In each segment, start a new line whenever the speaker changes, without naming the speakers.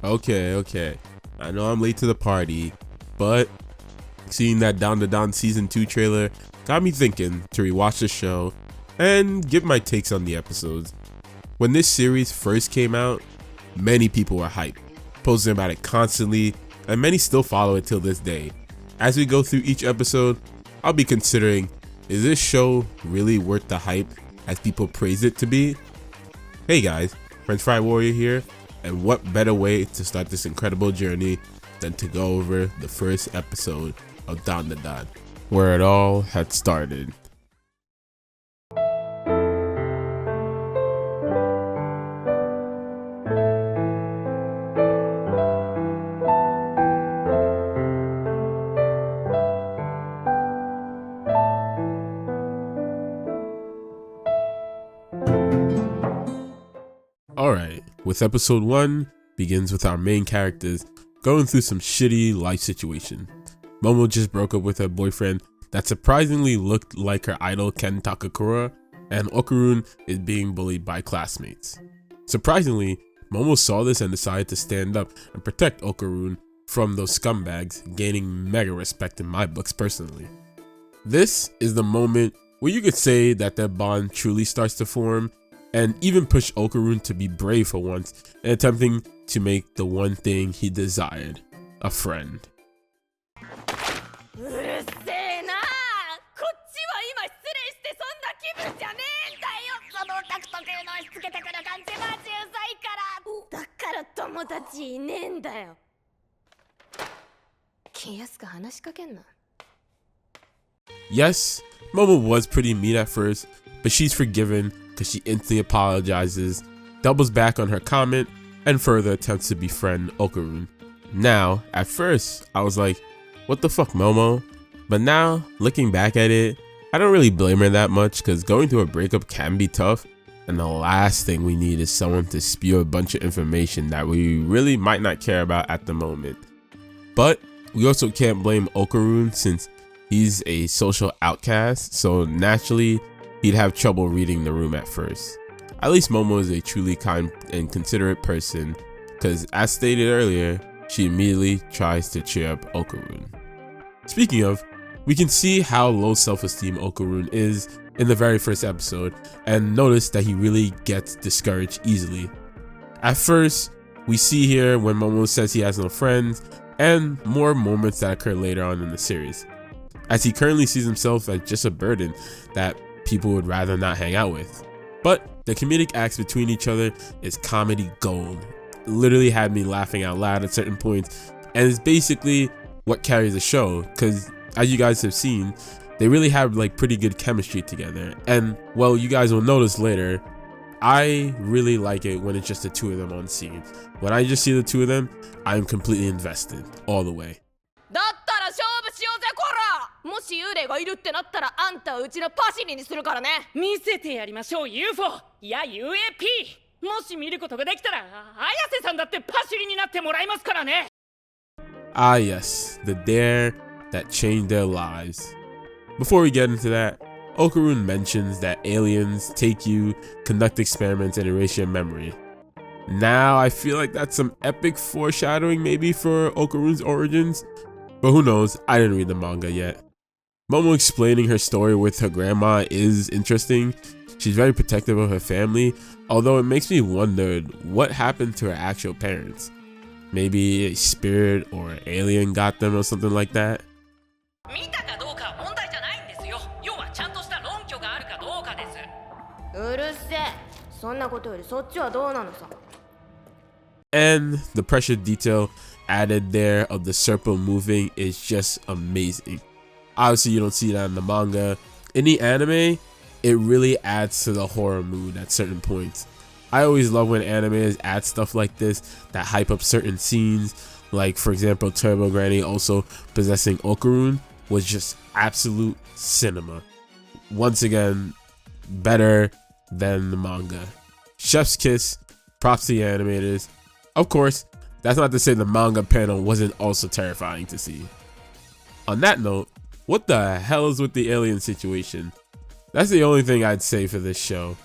Okay. I know I'm late to the party, but seeing that Dandadan season 2 trailer got me thinking to rewatch the show and give my takes on the episodes. When this series first came out, many people were hyped, posting about it constantly, and many still follow it till this day. As we go through each episode, I'll be considering, is this show really worth the hype as people praise it to be? Hey guys, French Fry Warrior here, and what better way to start this incredible journey than to go over the first episode of Dandadan, where it all had started. Alright, with episode 1 begins with our main characters going through some shitty life situation. Momo just broke up with her boyfriend that surprisingly looked like her idol Ken Takakura, and Okarun is being bullied by classmates. Surprisingly, Momo saw this and decided to stand up and protect Okarun from those scumbags, gaining mega respect in my books personally. This is the moment where you could say that their bond truly starts to form, and even push Okarun to be brave for once and attempting to make the one thing he desired, a friend. Yes, Momo was pretty mean at first, but she's forgiven because she instantly apologizes, doubles back on her comment, and further attempts to befriend Okarun. Now, at first, I was like, what the fuck, Momo? But now, looking back at it, I don't really blame her that much because going through a breakup can be tough, and the last thing we need is someone to spew a bunch of information that we really might not care about at the moment. But we also can't blame Okarun since he's a social outcast, so naturally, he'd have trouble reading the room at first. At least Momo is a truly kind and considerate person, because as stated earlier, she immediately tries to cheer up Okarun. Speaking of, we can see how low self-esteem Okarun is in the very first episode, and notice that he really gets discouraged easily. At first, we see here when Momo says he has no friends, and more moments that occur later on in the series, as he currently sees himself as just a burden that people would rather not hang out with. But the comedic acts between each other is comedy gold. It literally had me laughing out loud at certain points, and it's basically what carries the show, because as you guys have seen, they really have like pretty good chemistry together. And well, you guys will notice later, I really like it when it's just the two of them on scene. When I just see the two of them, I'm completely invested all the way.
もし幽霊がいるってなったらあんたはうちのパシリにするからね。見せてやりましょう UFO いや UAP。 もし見ることができたら綾瀬さんだってパシリになってもらいますからね。
Ah yes, the dare that changed their lives. Before we get into that, Okarun mentions that aliens take you, conduct experiments, and erase your memory. Now I feel like that's some epic foreshadowing maybe for Okarun's origins, but who knows, I didn't read the manga yet. Momo explaining her story with her grandma is interesting. She's very protective of her family, although it makes me wonder what happened to her actual parents. Maybe a spirit or an alien got them or something like that. And the pressure detail added there of the serpent moving is just amazing. Obviously you don't see that in the manga. In the anime, it really adds to the horror mood at certain points. I always love when animes add stuff like this that hype up certain scenes, like for example Turbo Granny also possessing Okarun was just absolute cinema. Once again, better than the manga. Chef's kiss, props to the animators. Of course, that's not to say the manga panel wasn't also terrifying to see. On that note, what the hell is with the alien situation? That's the only thing I'd say for this show.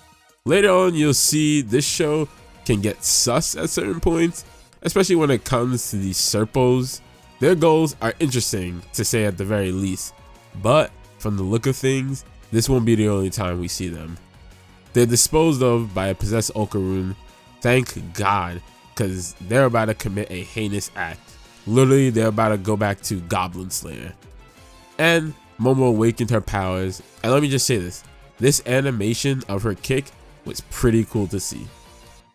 Later on, you'll see this show can get sus at certain points, especially when it comes to these Serpos. Their goals are interesting, to say at the very least, but from the look of things, this won't be the only time we see them. They're disposed of by a possessed Okarun, thank God, because they're about to commit a heinous act. Literally, they're about to go back to Goblin Slayer. And Momo awakened her powers, and let me just say this animation of her kick was pretty cool to see.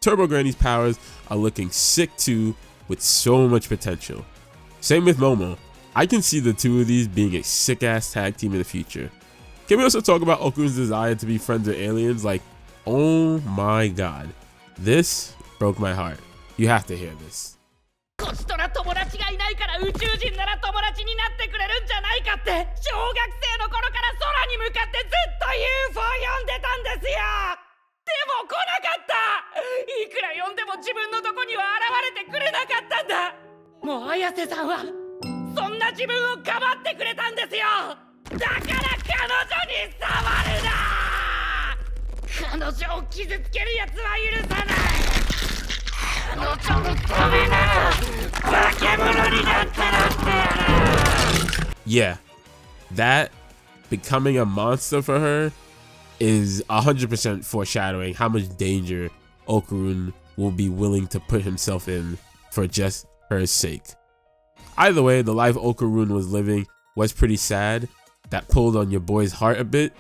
Turbo Granny's powers are looking sick too, with so much potential. Same with Momo. I can see the two of these being a sick ass tag team in the future. Can we also talk about Okarun's desire to be friends with aliens? Like, oh my god. This broke my heart. You have to hear this.
こちとら友達がいないから宇宙人なら友達になってくれるんじゃないかって小学生の頃から空に向かってずっと UFO 呼んでたんですよ。でも来なかった。いくら呼んでも自分のとこには現れてくれなかったんだ。もう綾瀬さんはそんな自分をかばってくれたんですよ。だから彼女に触るな。彼女を傷つけるやつは許さない。彼女のためなら化け物になってなってやる。
Yeah, that becoming a monster for her is 100% foreshadowing how much danger Okarun will be willing to put himself in for just her sake. Either way, the life Okarun was living was pretty sad. That pulled on your boy's heart a bit.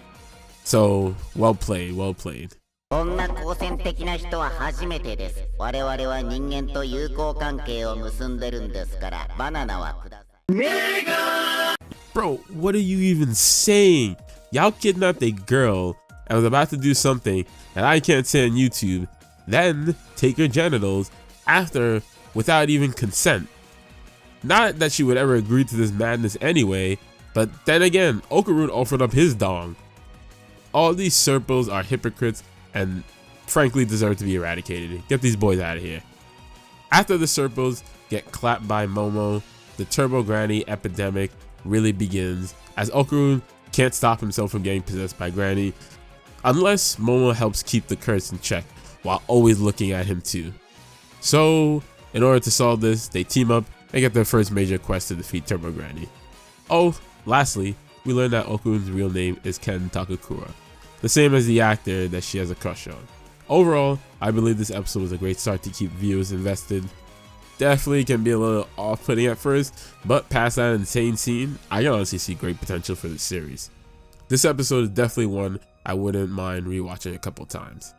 So, well played, well played.
こんな好戦的な人は初めてです。我々は人間と友好関係を結んでるんですから、バナナはください。
Bro, what are you even saying? Y'all kidnapped a girl and was about to do something that I can't say on YouTube, then take her genitals after without even consent. Not that she would ever agree to this madness anyway, but then again, Okarun offered up his dong. All these Serpos are hypocrites and frankly deserve to be eradicated. Get these boys out of here. After the Serpos get clapped by Momo, the Turbo Granny epidemic really begins, as Okarun can't stop himself from getting possessed by Granny, unless Momo helps keep the curse in check while always looking at him too. So, in order to solve this, they team up and get their first major quest to defeat Turbo Granny. Oh, lastly, we learn that Okarun's real name is Ken Takakura, the same as the actor that she has a crush on. Overall, I believe this episode was a great start to keep viewers invested. Definitely can be a little off-putting at first, but past that insane scene, I can honestly see great potential for this series. This episode is definitely one I wouldn't mind rewatching a couple times.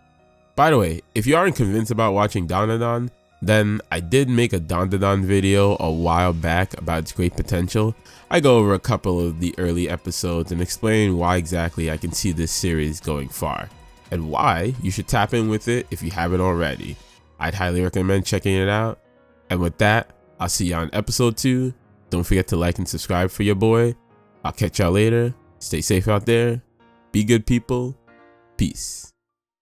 By the way, if you aren't convinced about watching Dandadan, then I did make a Dandadan video a while back about its great potential. I go over a couple of the early episodes and explain why exactly I can see this series going far, and why you should tap in with it if you haven't already. I'd highly recommend checking it out. And with that, I'll see you on episode 2. Don't forget to like and subscribe for your boy. I'll catch y'all later. Stay safe out there. Be good people. Peace.